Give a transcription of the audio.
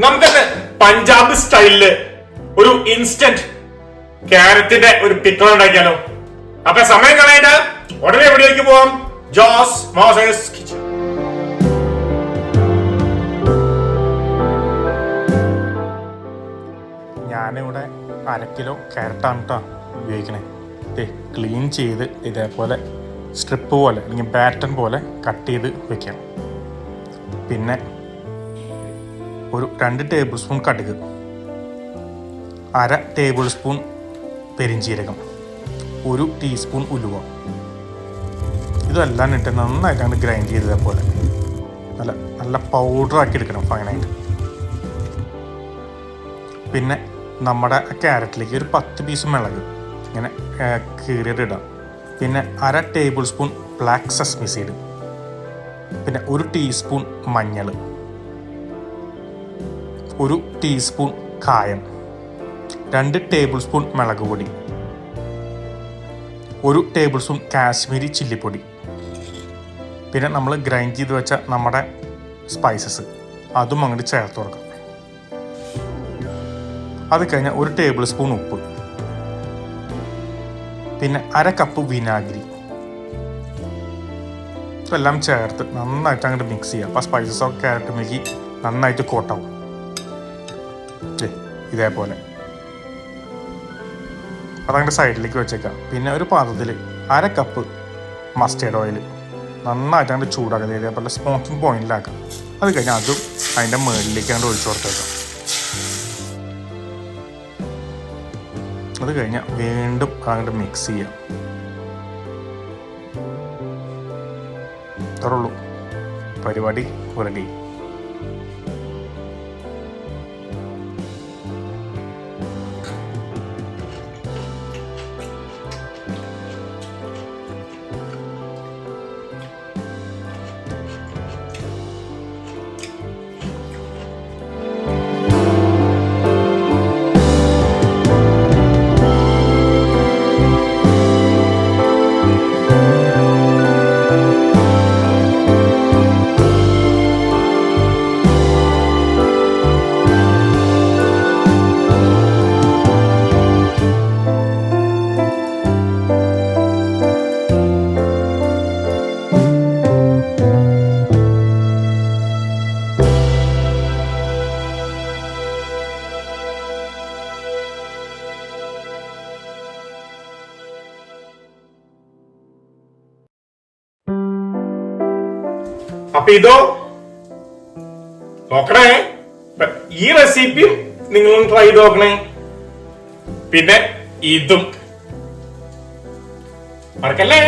നമുക്കത് പഞ്ചാബ് സ്റ്റൈലില് ഒരു ഇൻസ്റ്റന്റ് ക്യാരറ്റിന്റെ ഒരു പിക്കിൾ ഉണ്ടാക്കിയാലോ? അപ്പൊ സമയം കളയണ്ട, ഉടനെ എവിടേക്ക് പോവാം? Jose Moses Kitchen. ഞാനിവിടെ 1/2 കിലോ ക്യാരറ്റാണ് കേട്ടോ ഉപയോഗിക്കണേ. ക്ലീൻ ചെയ്ത് ഇതേപോലെ സ്ട്രിപ്പ് പോലെ അല്ലെങ്കിൽ ബാറ്റൺ പോലെ കട്ട് ചെയ്ത് വെക്കാം. പിന്നെ ഒരു 2 ടേബിൾ സ്പൂൺ കടുക്, 1/2 ടേബിൾ സ്പൂൺ പെരിഞ്ചീരകം, 1 ടീസ്പൂൺ ഉലുവ, ഇതെല്ലാം ഇട്ട് നന്നായിട്ട് ഗ്രൈൻഡ് ചെയ്തതുപോലെ നല്ല പൗഡറാക്കി എടുക്കണം ഫൈനായിട്ട്. പിന്നെ നമ്മുടെ ക്യാരറ്റിലേക്ക് ഒരു 10 പീസ് മിളക് ഇങ്ങനെ കീറിയിടാം. പിന്നെ 1/2 table spoon black sesame seed, പിന്നെ 1 ടീസ്പൂൺ മഞ്ഞൾ, 1 ടീസ്പൂൺ കായം, 2 ടേബിൾ സ്പൂൺ മുളക് പൊടി, 1 ടേബിൾ സ്പൂൺ കാശ്മീരി ചില്ലിപ്പൊടി, പിന്നെ നമ്മൾ ഗ്രൈൻഡ് ചെയ്ത് വെച്ച നമ്മുടെ സ്പൈസസ് അതും അങ്ങോട്ട് ചേർത്ത് കൊടുക്കാം. അത് കഴിഞ്ഞാൽ 1 ടേബിൾ സ്പൂൺ ഉപ്പ്, പിന്നെ 1/2 കപ്പ് വിനാഗിരി, ഇതെല്ലാം ചേർത്ത് നന്നായിട്ട് അങ്ങോട്ട് മിക്സ് ചെയ്യുക. അപ്പോൾ സ്പൈസസ് ഒക്കെ ക്യാരറ്റിലേക്ക് നന്നായിട്ട് കോട്ടാവും. ഇതേപോലെ അതങ്ങോട്ട് സൈഡിലേക്ക് വെച്ചേക്കാം. പിന്നെ ഒരു പാത്രത്തിൽ 1/2 കപ്പ് മസ്റ്റേർഡ് ഓയിൽ നന്നായിട്ട് അങ്ങോട്ട് ചൂടാക്കുക. ഇതേപോലെ സ്മോക്കിംഗ് പോയിന്റിലാക്കാം. അത് കഴിഞ്ഞാൽ അതും അതിൻ്റെ മുകളിലേക്ക് അങ്ങോട്ട് ഒഴിച്ചു കൊടുത്തേക്കാം. അത് കഴിഞ്ഞാൽ വീണ്ടും അങ്ങോട്ട് മിക്സ് ചെയ്യാം. അത്രയുള്ളൂ, പരിപാടി റെഡി. അപ്പൊ ഇതോ നോക്കണേ, ഈ റെസിപ്പിയും നിങ്ങളൊന്ന് ട്രൈ ചെയ്ത് നോക്കണേ. പിന്നെ ഇതും മറക്കല്ലേ.